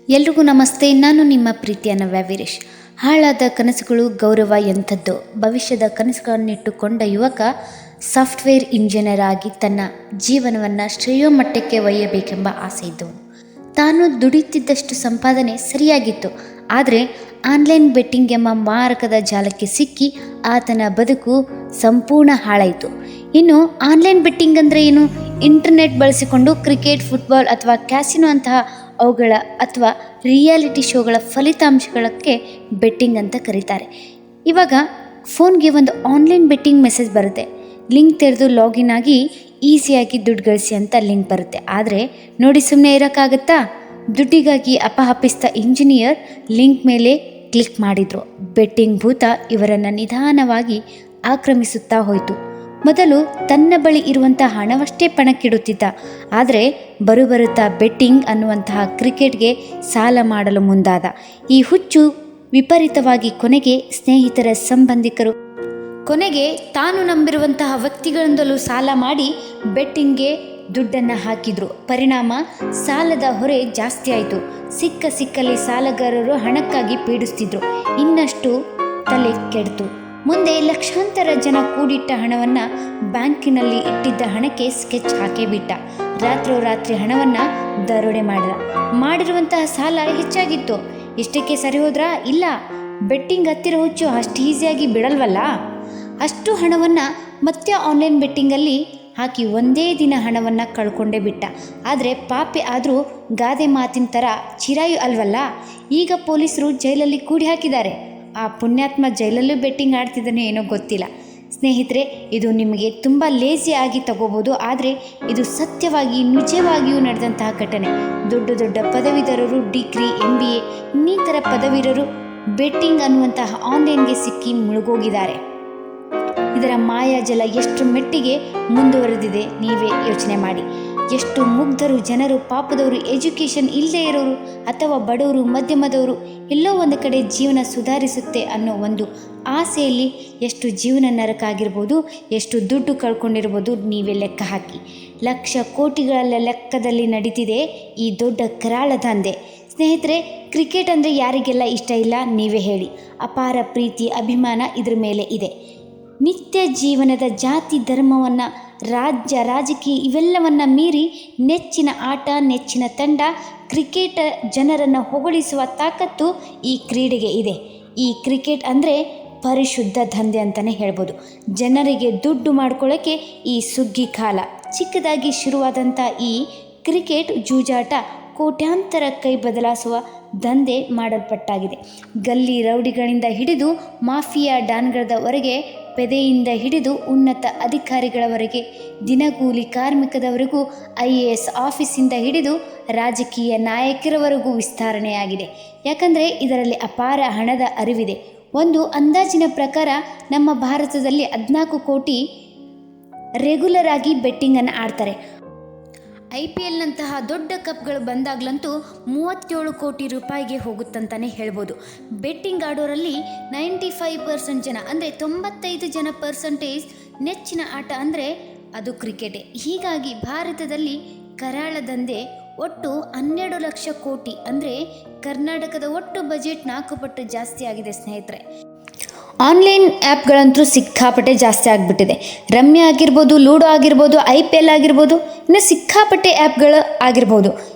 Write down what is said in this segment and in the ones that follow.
ಎಲ್ರಿಗೂ ನಮಸ್ತೆ. ನಾನು ನಿಮ್ಮ ಪ್ರೀತಿಯ ನವ್ಯ ವೀರೇಶ್. ಹಾಳಾದ ಕನಸುಗಳು ಗೌರವ ಎಂಥದ್ದು. ಭವಿಷ್ಯದ ಕನಸುಗಳನ್ನಿಟ್ಟುಕೊಂಡ ಯುವಕ ಸಾಫ್ಟ್ವೇರ್ ಇಂಜಿನಿಯರ್ ಆಗಿ ತನ್ನ ಜೀವನವನ್ನು ಶ್ರೇಯೋಮಟ್ಟಕ್ಕೆ ಒಯ್ಯಬೇಕೆಂಬ ಆಸೆ ಇದ್ದವನು. ತಾನು ದುಡಿಯುತ್ತಿದ್ದಷ್ಟು ಸಂಪಾದನೆ ಸರಿಯಾಗಿತ್ತು, ಆದರೆ ಆನ್ಲೈನ್ ಬೆಟ್ಟಿಂಗ್ ಎಂಬ ಮಾರಕದ ಜಾಲಕ್ಕೆ ಸಿಕ್ಕಿ ಆತನ ಬದುಕು ಸಂಪೂರ್ಣ ಹಾಳಾಯಿತು. ಇನ್ನು ಆನ್ಲೈನ್ ಬೆಟ್ಟಿಂಗ್ ಅಂದರೆ ಏನು? ಇಂಟರ್ನೆಟ್ ಬಳಸಿಕೊಂಡು ಕ್ರಿಕೆಟ್, ಫುಟ್ಬಾಲ್ ಅಥವಾ ಕ್ಯಾಸಿನೋ ಅಂತಹ ಅವುಗಳ ಅಥವಾ ರಿಯಾಲಿಟಿ ಶೋಗಳ ಫಲಿತಾಂಶಗಳಕ್ಕೆ ಬೆಟ್ಟಿಂಗ್ ಅಂತ ಕರೀತಾರೆ. ಇವಾಗ ಫೋನ್ಗೆ ಒಂದು ಆನ್ಲೈನ್ ಬೆಟ್ಟಿಂಗ್ ಮೆಸೇಜ್ ಬರುತ್ತೆ. ಲಿಂಕ್ ತೆರೆದು ಲಾಗಿನ್ ಆಗಿ ಈಸಿಯಾಗಿ ದುಡ್ಡು ಗಳಿಸಿ ಅಂತ ಲಿಂಕ್ ಬರುತ್ತೆ. ಆದರೆ ನೋಡಿ, ಸುಮ್ಮನೆ ಇರೋಕ್ಕಾಗತ್ತಾ? ದುಡ್ಡಿಗಾಗಿ ಅಪಹಪಿಸಿದ ಇಂಜಿನಿಯರ್ ಲಿಂಕ್ ಮೇಲೆ ಕ್ಲಿಕ್ ಮಾಡಿದರು. ಬೆಟ್ಟಿಂಗ್ ಭೂತ ಇವರನ್ನು ನಿಧಾನವಾಗಿ ಆಕ್ರಮಿಸುತ್ತಾ ಹೋಯಿತು. ಮೊದಲು ತನ್ನ ಬಳಿ ಇರುವಂತಹ ಹಣವಷ್ಟೇ ಪಣಕ್ಕಿಡುತ್ತಿದ್ದ, ಆದರೆ ಬರುತ್ತಾ ಬೆಟ್ಟಿಂಗ್ ಅನ್ನುವಂತಹ ಕ್ರಿಕೆಟ್ಗೆ ಸಾಲ ಮಾಡಲು ಮುಂದಾದ. ಈ ಹುಚ್ಚು ವಿಪರೀತವಾಗಿ ಕೊನೆಗೆ ಸ್ನೇಹಿತರ, ಸಂಬಂಧಿಕರು, ಕೊನೆಗೆ ತಾನು ನಂಬಿರುವಂತಹ ವ್ಯಕ್ತಿಗಳಿಂದಲೂ ಸಾಲ ಮಾಡಿ ಬೆಟ್ಟಿಂಗ್ಗೆ ದುಡ್ಡನ್ನು ಹಾಕಿದ್ರು. ಪರಿಣಾಮ ಸಾಲದ ಹೊರೆ ಜಾಸ್ತಿ ಆಯಿತು. ಸಿಕ್ಕಲ್ಲಿ ಸಾಲಗಾರರು ಹಣಕ್ಕಾಗಿ ಪೀಡಿಸ್ತಿದ್ರು. ಇನ್ನಷ್ಟು ತಲೆ ಕೆಡ್ತು. ಮುಂದೆ ಲಕ್ಷಾಂತರ ಜನ ಕೂಡಿಟ್ಟ ಹಣವನ್ನು ಬ್ಯಾಂಕಿನಲ್ಲಿ ಇಟ್ಟಿದ್ದ ಹಣಕ್ಕೆ ಸ್ಕೆಚ್ ಹಾಕೇ ಬಿಟ್ಟ. ರಾತ್ರೋರಾತ್ರಿ ಹಣವನ್ನು ದರೋಡೆ ಮಾಡಿರುವಂತಹ ಸಾಲ ಹೆಚ್ಚಾಗಿತ್ತು. ಇಷ್ಟಕ್ಕೆ ಸರಿ ಹೋದ್ರಾ? ಇಲ್ಲ, ಬೆಟ್ಟಿಂಗ್ ಹತ್ತಿರ ಹುಚ್ಚು ಅಷ್ಟು ಈಸಿಯಾಗಿ ಬಿಡಲ್ವಲ್ಲ. ಅಷ್ಟು ಹಣವನ್ನು ಮತ್ತೆ ಆನ್ಲೈನ್ ಬೆಟ್ಟಿಂಗಲ್ಲಿ ಹಾಕಿ ಒಂದೇ ದಿನ ಹಣವನ್ನು ಕಳ್ಕೊಂಡೇ ಬಿಟ್ಟ. ಆದರೆ ಪಾಪಿ ಆದರೂ ಗಾದೆ ಮಾತಿನ ಥರ ಚಿರಾಯು ಅಲ್ವಲ್ಲ. ಈಗ ಪೊಲೀಸರು ಜೈಲಲ್ಲಿ ಕೂಡಿ ಹಾಕಿದ್ದಾರೆ. ಆ ಪುಣ್ಯಾತ್ಮ ಜೈಲಲ್ಲೂ ಬೆಟ್ಟಿಂಗ್ ಆಡ್ತಿದ್ದಾನೆ ಏನೋ ಗೊತ್ತಿಲ್ಲ. ಸ್ನೇಹಿತರೆ, ಇದು ನಿಮಗೆ ತುಂಬ ಲೇಸಿ ಆಗಿ ತಗೋಬೋದು, ಆದರೆ ಇದು ಸತ್ಯವಾಗಿ ನಿಜವಾಗಿಯೂ ನಡೆದಂತಹ ಘಟನೆ. ದೊಡ್ಡ ಪದವೀಧರರು, ಡಿಗ್ರಿ, MBA ಇನ್ನಿತರ ಪದವೀಧರರು ಬೆಟ್ಟಿಂಗ್ ಅನ್ನುವಂತಹ ಆನ್ಲೈನ್ಗೆ ಸಿಕ್ಕಿ ಮುಳುಗೋಗಿದ್ದಾರೆ. ಇದರ ಮಾಯಾಜಲ ಎಷ್ಟು ಮೆಟ್ಟಿಗೆ ಮುಂದುವರೆದಿದೆ ನೀವೇ ಯೋಚನೆ ಮಾಡಿ. ಎಷ್ಟು ಮುಗ್ಧರು ಜನರು, ಪಾಪದವರು, ಎಜುಕೇಷನ್ ಇಲ್ಲದೆ ಇರೋರು ಅಥವಾ ಬಡವರು, ಮಧ್ಯಮದವರು ಎಲ್ಲೋ ಒಂದು ಕಡೆ ಜೀವನ ಸುಧಾರಿಸುತ್ತೆ ಅನ್ನೋ ಒಂದು ಆಸೆಯಲ್ಲಿ ಎಷ್ಟು ಜೀವನ ನರಕ ಆಗಿರ್ಬೋದು, ಎಷ್ಟು ದುಡ್ಡು ಕಳ್ಕೊಂಡಿರ್ಬೋದು ನೀವೇ ಲೆಕ್ಕ ಹಾಕಿ. ಲಕ್ಷ ಕೋಟಿಗಳ ಲೆಕ್ಕದಲ್ಲಿ ನಡೀತಿದೆ ಈ ದೊಡ್ಡ ಕರಾಳ ದಂಧೆ. ಸ್ನೇಹಿತರೆ, ಕ್ರಿಕೆಟ್ ಅಂದರೆ ಯಾರಿಗೆಲ್ಲ ಇಷ್ಟ ಇಲ್ಲ ನೀವೇ ಹೇಳಿ. ಅಪಾರ ಪ್ರೀತಿ, ಅಭಿಮಾನ ಇದ್ರ ಮೇಲೆ ಇದೆ. ನಿತ್ಯ ಜೀವನದ ಜಾತಿ, ಧರ್ಮವನ್ನು, ರಾಜ್ಯ, ರಾಜಕೀಯ ಇವೆಲ್ಲವನ್ನು ಮೀರಿ ನೆಚ್ಚಿನ ಆಟ, ನೆಚ್ಚಿನ ತಂಡ ಕ್ರಿಕೆಟ್ ಜನರನ್ನು ಹೊಗಳಿಸುವ ತಾಕತ್ತು ಈ ಕ್ರೀಡೆಗೆ ಇದೆ. ಈ ಕ್ರಿಕೆಟ್ ಅಂದರೆ ಪರಿಶುದ್ಧ ದಂಧೆ ಅಂತಲೇ ಹೇಳ್ಬೋದು. ಜನರಿಗೆ ದುಡ್ಡು ಮಾಡ್ಕೊಳ್ಳೋಕ್ಕೆ ಈ ಸುಗ್ಗಿ ಕಾಲ. ಚಿಕ್ಕದಾಗಿ ಶುರುವಾದಂಥ ಈ ಕ್ರಿಕೆಟ್ ಜೂಜಾಟ ಕೋಟ್ಯಾಂತರ ಕೈ ಬದಲಾಯಿಸುವ ದಂಧೆ ಮಾಡಲ್ಪಟ್ಟಾಗಿದೆ. ಗಲ್ಲಿ ರೌಡಿಗಳಿಂದ ಹಿಡಿದು ಮಾಫಿಯಾ ಡಾನ್ಗಳವರೆಗೆ, ಪೆದೆಯಿಂದ ಹಿಡಿದು ಉನ್ನತ ಅಧಿಕಾರಿಗಳವರೆಗೆ, ದಿನಗೂಲಿ ಕಾರ್ಮಿಕದವರೆಗೂ, IAS ಆಫೀಸಿಂದ ಹಿಡಿದು ರಾಜಕೀಯ ನಾಯಕರವರೆಗೂ ವಿಸ್ತರಣೆಯಾಗಿದೆ. ಯಾಕಂದರೆ ಇದರಲ್ಲಿ ಅಪಾರ ಹಣದ ಅರಿವಿದೆ. ಒಂದು ಅಂದಾಜಿನ ಪ್ರಕಾರ ನಮ್ಮ ಭಾರತದಲ್ಲಿ 14 ಕೋಟಿ ರೆಗ್ಯುಲರ್ ಆಗಿ ಬೆಟ್ಟಿಂಗನ್ನು ಆಡ್ತಾರೆ. IPLನಂತಹ ದೊಡ್ಡ ಕಪ್ಗಳು ಬಂದಾಗಲಂತೂ 37 ಕೋಟಿ ರೂಪಾಯಿಗೆ ಹೋಗುತ್ತಂತಲೇ ಹೇಳ್ಬೋದು. ಬೆಟ್ಟಿಂಗ್ ಆಡೋರಲ್ಲಿ 95% ಜನ ಅಂದರೆ 95 ಜನ ಪರ್ಸೆಂಟೇಜ್ ನೆಚ್ಚಿನ ಆಟ ಅಂದರೆ ಅದು ಕ್ರಿಕೆಟೇ. ಹೀಗಾಗಿ ಭಾರತದಲ್ಲಿ ಕರಾಳ ದಂಧೆ ಒಟ್ಟು 12 ಲಕ್ಷ ಕೋಟಿ ಅಂದರೆ ಕರ್ನಾಟಕದ ಒಟ್ಟು ಬಜೆಟ್ 4 ಪಟ್ಟು ಜಾಸ್ತಿ ಆಗಿದೆ. ಸ್ನೇಹಿತರೆ, ಆನ್ಲೈನ್ ಆ್ಯಪ್ಗಳಂತೂ ಸಿಕ್ಕಾಪಟ್ಟೆ ಜಾಸ್ತಿ ಆಗಿಬಿಟ್ಟಿದೆ. ರಮ್ಯ ಆಗಿರ್ಬೋದು, ಲೂಡೋ ಆಗಿರ್ಬೋದು, IPL ಆಗಿರ್ಬೋದು, ಇನ್ನು ಸಿಕ್ಕಾಪಟ್ಟೆ ಆ್ಯಪ್ಗಳು ಆಗಿರ್ಬೋದು.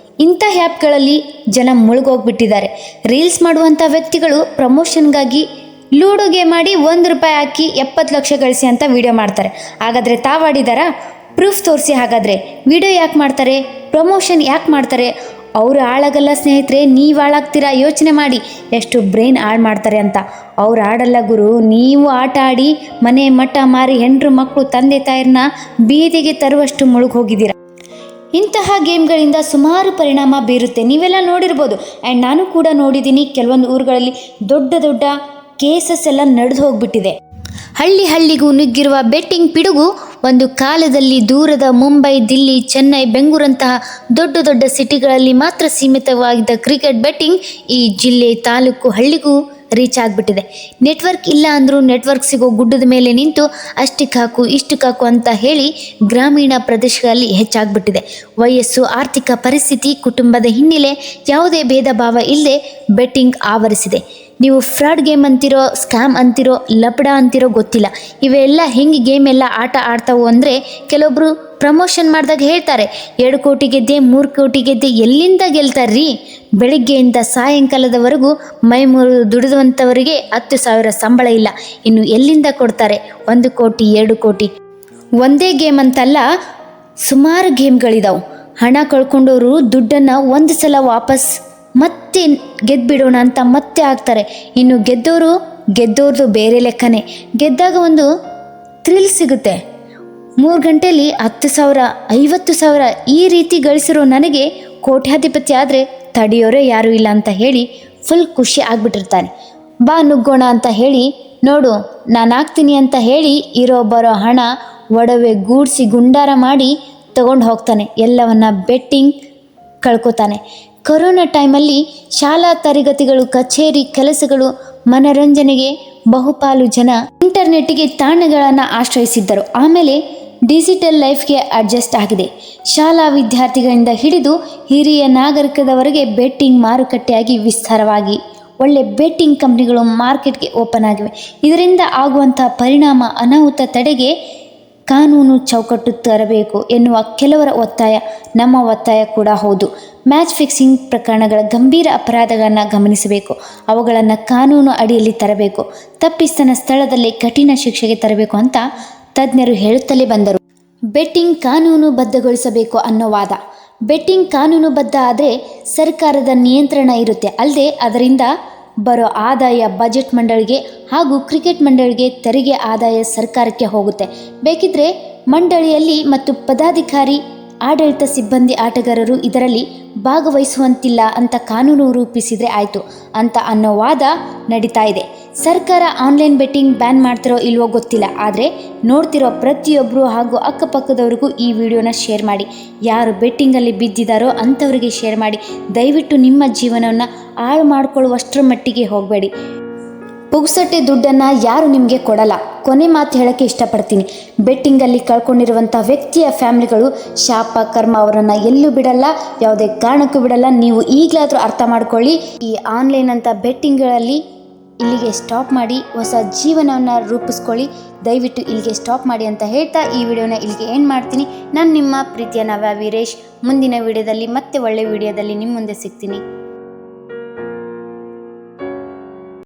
ಇಂಥ ಆ್ಯಪ್ಗಳಲ್ಲಿ ಜನ ಮುಳುಗೋಗ್ಬಿಟ್ಟಿದ್ದಾರೆ. ರೀಲ್ಸ್ ಮಾಡುವಂಥ ವ್ಯಕ್ತಿಗಳು ಪ್ರಮೋಷನ್ಗಾಗಿ ಲೂಡೋ ಗೇಮ್ ಮಾಡಿ ₹1 ಹಾಕಿ 70 ಲಕ್ಷ ಗಳಿಸಿ ಅಂತ ವಿಡಿಯೋ ಮಾಡ್ತಾರೆ. ಹಾಗಾದರೆ ತಾವಾಡಿದಾರಾ? ಪ್ರೂಫ್ ತೋರಿಸಿ. ಹಾಗಾದರೆ ವಿಡಿಯೋ ಯಾಕೆ ಮಾಡ್ತಾರೆ? ಪ್ರಮೋಷನ್ ಯಾಕೆ ಮಾಡ್ತಾರೆ? ಅವರು ಹಾಳಾಗಲ್ಲ ಸ್ನೇಹಿತರೆ, ನೀವು ಹಾಳಾಗ್ತೀರಾ. ಯೋಚನೆ ಮಾಡಿ ಎಷ್ಟು ಬ್ರೈನ್ ಹಾಳು ಮಾಡ್ತಾರೆ ಅಂತ. ಅವ್ರು ಆಡಲ್ಲ ಗುರು, ನೀವು ಆಟ ಆಡಿ ಮನೆ ಮಠ ಮಾರಿ ಹೆಂಡ್ರು ಮಕ್ಕಳು ತಂದೆ ತಾಯಿರನ್ನ ಬೀದಿಗೆ ತರುವಷ್ಟು ಮುಳುಗೋಗಿದ್ದೀರಾ. ಇಂತಹ ಗೇಮ್ಗಳಿಂದ ಸುಮಾರು ಪರಿಣಾಮ ಬೀರುತ್ತೆ. ನೀವೆಲ್ಲ ನೋಡಿರ್ಬೋದು, ಆ್ಯಂಡ್ ನಾನು ಕೂಡ ನೋಡಿದ್ದೀನಿ. ಕೆಲವೊಂದು ಊರುಗಳಲ್ಲಿ ದೊಡ್ಡ ಕೇಸಸ್ ಎಲ್ಲ ನಡೆದು ಹೋಗ್ಬಿಟ್ಟಿದೆ. ಹಳ್ಳಿಗೂ ನುಗ್ಗಿರುವ ಬೆಟ್ಟಿಂಗ್ ಪಿಡುಗು ಒಂದು ಕಾಲದಲ್ಲಿ ದೂರದ ಮುಂಬೈ, ದಿಲ್ಲಿ, ಚೆನ್ನೈ, ಬೆಂಗಳೂರಂತಹ ದೊಡ್ಡ ಸಿಟಿಗಳಲ್ಲಿ ಮಾತ್ರ ಸೀಮಿತವಾಗಿದ್ದ ಕ್ರಿಕೆಟ್ ಬೆಟ್ಟಿಂಗ್ ಈ ಜಿಲ್ಲೆ, ತಾಲೂಕು, ಹಳ್ಳಿಗೂ ರೀಚ್ ಆಗಿಬಿಟ್ಟಿದೆ. ನೆಟ್ವರ್ಕ್ ಇಲ್ಲ ಅಂದರೂ ನೆಟ್ವರ್ಕ್ ಸಿಗೋ ಗುಡ್ಡದ ಮೇಲೆ ನಿಂತು ಅಷ್ಟಕ್ಕೆ ಹಾಕು ಇಷ್ಟಕ್ಕೆ ಹಾಕು ಅಂತ ಹೇಳಿ ಗ್ರಾಮೀಣ ಪ್ರದೇಶಗಳಲ್ಲಿ ಹೆಚ್ಚಾಗ್ಬಿಟ್ಟಿದೆ. ವಯಸ್ಸು, ಆರ್ಥಿಕ ಪರಿಸ್ಥಿತಿ, ಕುಟುಂಬದ ಹಿನ್ನೆಲೆ ಯಾವುದೇ ಭೇದ ಭಾವ ಇಲ್ಲದೆ ಬೆಟ್ಟಿಂಗ್ ಆವರಿಸಿದೆ. ನೀವು ಫ್ರಾಡ್ ಗೇಮ್ ಅಂತಿರೋ, ಸ್ಕ್ಯಾಮ್ ಅಂತಿರೋ, ಲಪಡ ಅಂತಿರೋ ಗೊತ್ತಿಲ್ಲ. ಇವೆಲ್ಲ ಹೆಂಗೆ ಗೇಮ್ ಎಲ್ಲ ಆಟ ಆಡ್ತಾವು ಅಂದರೆ, ಕೆಲವೊಬ್ಬರು ಪ್ರಮೋಷನ್ ಮಾಡಿದಾಗ ಹೇಳ್ತಾರೆ 2 ಕೋಟಿ ಗೆದ್ದೆ 3 ಕೋಟಿ ಗೆದ್ದೆ. ಎಲ್ಲಿಂದ ಗೆಲ್ತಾರ್ರೀ? ಬೆಳಿಗ್ಗೆಯಿಂದ ಸಾಯಂಕಾಲದವರೆಗೂ ಮೈ ಮುರಿದು ದುಡಿದಂಥವರಿಗೆ 10,000 ಸಂಬಳ ಇಲ್ಲ. ಇನ್ನು ಎಲ್ಲಿಂದ ಕೊಡ್ತಾರೆ 1 ಕೋಟಿ 2 ಕೋಟಿ? ಒಂದೇ ಗೇಮ್ ಅಂತಲ್ಲ, ಸುಮಾರು ಗೇಮ್ಗಳಿದಾವೆ. ಹಣ ಕಳ್ಕೊಂಡವರು ದುಡ್ಡನ್ನು ಒಂದು ಸಲ ವಾಪಸ್ ಮತ್ತೆ ಗೆದ್ಬಿಡೋಣ ಅಂತ ಮತ್ತೆ ಆಗ್ತಾರೆ. ಇನ್ನು ಗೆದ್ದೋರ್ದು ಬೇರೆ ಲೆಕ್ಕನೇ. ಗೆದ್ದಾಗ ಒಂದು ಥ್ರಿಲ್ ಸಿಗುತ್ತೆ. 3 ಗಂಟೆಯಲ್ಲಿ 10,000 50,000 ಈ ರೀತಿ ಗಳಿಸಿರೋ ನನಗೆ ಕೋಟ್ಯಾಧಿಪತಿ ಆದರೆ ತಡೆಯೋರೇ ಯಾರೂ ಇಲ್ಲ ಅಂತ ಹೇಳಿ ಫುಲ್ ಖುಷಿ ಆಗಿಬಿಟ್ಟಿರ್ತಾನೆ. ಬಾ ನುಗ್ಗೋಣ ಅಂತ ಹೇಳಿ, ನೋಡು ನಾನು ಆಗ್ತೀನಿ ಅಂತ ಹೇಳಿ ಇರೋ ಬರೋ ಹಣ ಒಡವೆ ಗೂಡ್ಸಿ ಗುಂಡಾರ ಮಾಡಿ ತಗೊಂಡು ಹೋಗ್ತಾನೆ. ಎಲ್ಲವನ್ನ ಬೆಟ್ಟಿಂಗ್ ಕಳ್ಕೊತಾನೆ. ಕೊರೋನಾ ಟೈಮಲ್ಲಿ ಶಾಲಾ ತರಗತಿಗಳು, ಕಚೇರಿ ಕೆಲಸಗಳು, ಮನರಂಜನೆಗೆ ಬಹುಪಾಲು ಜನ ಇಂಟರ್ನೆಟ್ಗೆ ತಾಣಗಳನ್ನು ಆಶ್ರಯಿಸಿದ್ದರು. ಆಮೇಲೆ ಡಿಜಿಟಲ್ ಲೈಫ್ಗೆ ಅಡ್ಜಸ್ಟ್ ಆಗಿದೆ. ಶಾಲಾ ವಿದ್ಯಾರ್ಥಿಗಳಿಂದ ಹಿಡಿದು ಹಿರಿಯ ನಾಗರಿಕದವರೆಗೆ ಬೆಟ್ಟಿಂಗ್ ಮಾರುಕಟ್ಟೆಯಾಗಿ ವಿಸ್ತಾರವಾಗಿ ಒಳ್ಳೆ ಬೆಟ್ಟಿಂಗ್ ಕಂಪ್ನಿಗಳು ಮಾರ್ಕೆಟ್ಗೆ ಓಪನ್ ಆಗಿವೆ. ಇದರಿಂದ ಆಗುವಂಥ ಪರಿಣಾಮ ಅನಾಹುತ ತಡೆಗೆ ಕಾನೂನು ಚೌಕಟ್ಟು ತರಬೇಕು ಎನ್ನುವ ಕೆಲವರ ಒತ್ತಾಯ ನಮ್ಮ ಒತ್ತಾಯ ಕೂಡ ಹೌದು. ಮ್ಯಾಚ್ ಫಿಕ್ಸಿಂಗ್ ಪ್ರಕರಣಗಳ ಗಂಭೀರ ಅಪರಾಧಗಳನ್ನು ಗಮನಿಸಬೇಕು. ಅವುಗಳನ್ನು ಕಾನೂನು ಅಡಿಯಲ್ಲಿ ತರಬೇಕು. ತಪ್ಪಿಸ್ತನ ಸ್ಥಳದಲ್ಲೇ ಕಠಿಣ ಶಿಕ್ಷೆಗೆ ತರಬೇಕು ಅಂತ ತಜ್ಞರು ಹೇಳುತ್ತಲೇ ಬಂದರು. ಬೆಟ್ಟಿಂಗ್ ಕಾನೂನುಬದ್ಧಗೊಳಿಸಬೇಕು ಅನ್ನೋ ವಾದ. ಬೆಟ್ಟಿಂಗ್ ಕಾನೂನುಬದ್ಧ ಆದರೆ ಸರ್ಕಾರದ ನಿಯಂತ್ರಣ ಇರುತ್ತೆ. ಅಲ್ಲದೆ ಅದರಿಂದ ಬರೋ ಆದಾಯ ಬಜೆಟ್ ಮಂಡಳಿಗೆ ಹಾಗೂ ಕ್ರಿಕೆಟ್ ಮಂಡಳಿಗೆ ತೆರಿಗೆ ಆದಾಯ ಸರ್ಕಾರಕ್ಕೆ ಹೋಗುತ್ತೆ. ಬೇಕಿದ್ರೆ ಮಂಡಳಿಯಲ್ಲಿ ಮತ್ತು ಪದಾಧಿಕಾರಿ, ಆಡಳಿತ ಸಿಬ್ಬಂದಿ, ಆಟಗಾರರು ಇದರಲ್ಲಿ ಭಾಗವಹಿಸುವಂತಿಲ್ಲ ಅಂತ ಕಾನೂನು ರೂಪಿಸಿದರೆ ಆಯಿತು ಅಂತ ಅನ್ನೋ ವಾದ ನಡೀತಾ ಇದೆ. ಸರ್ಕಾರ ಆನ್ಲೈನ್ ಬೆಟ್ಟಿಂಗ್ ಬ್ಯಾನ್ ಮಾಡ್ತಿರೋ ಇಲ್ವೋ ಗೊತ್ತಿಲ್ಲ. ಆದರೆ ನೋಡ್ತಿರೋ ಪ್ರತಿಯೊಬ್ಬರು ಹಾಗೂ ಅಕ್ಕಪಕ್ಕದವ್ರಿಗೂ ಈ ವಿಡಿಯೋನ ಶೇರ್ ಮಾಡಿ. ಯಾರು ಬೆಟ್ಟಿಂಗಲ್ಲಿ ಬಿದ್ದಿದ್ದಾರೋ ಅಂಥವರಿಗೆ ಶೇರ್ ಮಾಡಿ. ದಯವಿಟ್ಟು ನಿಮ್ಮ ಜೀವನವನ್ನು ಹಾಳು ಮಾಡಿಕೊಳ್ಳುವಷ್ಟರ ಮಟ್ಟಿಗೆ ಹೋಗಬೇಡಿ. ಪುಗ್ಸಟ್ಟೆ ದುಡ್ಡನ್ನು ಯಾರು ನಿಮಗೆ ಕೊಡಲ್ಲ. ಕೊನೆ ಮಾತು ಹೇಳೋಕ್ಕೆ ಇಷ್ಟಪಡ್ತೀನಿ. ಬೆಟ್ಟಿಂಗಲ್ಲಿ ಕಳ್ಕೊಂಡಿರುವಂಥ ವ್ಯಕ್ತಿಯ ಫ್ಯಾಮಿಲಿಗಳು ಶಾಪ ಕರ್ಮ ಅವರನ್ನು ಎಲ್ಲೂ ಬಿಡಲ್ಲ, ಯಾವುದೇ ಕಾರಣಕ್ಕೂ ಬಿಡಲ್ಲ. ನೀವು ಈಗಲಾದರೂ ಅರ್ಥ ಮಾಡ್ಕೊಳ್ಳಿ. ಈ ಆನ್ಲೈನ್ ಅಂತ ಬೆಟ್ಟಿಂಗ್ಗಳಲ್ಲಿ ಇಲ್ಲಿಗೆ ಸ್ಟಾಪ್ ಮಾಡಿ ಹೊಸ ಜೀವನವನ್ನು ರೂಪಿಸ್ಕೊಳ್ಳಿ. ದಯವಿಟ್ಟು ಇಲ್ಲಿಗೆ ಸ್ಟಾಪ್ ಮಾಡಿ ಅಂತ ಹೇಳ್ತಾ ಈ ವಿಡಿಯೋನ ಇಲ್ಲಿಗೆ ಎಂಡ್ ಮಾಡ್ತೀನಿ. ನಾನು ನಿಮ್ಮ ಪ್ರೀತಿಯ ನವ್ಯ ವೀರೇಶ್. ಮುಂದಿನ ವಿಡಿಯೋದಲ್ಲಿ ಮತ್ತೆ ಒಳ್ಳೆ ವಿಡಿಯೋದಲ್ಲಿ ನಿಮ್ಮ ಮುಂದೆ ಸಿಗ್ತೀನಿ.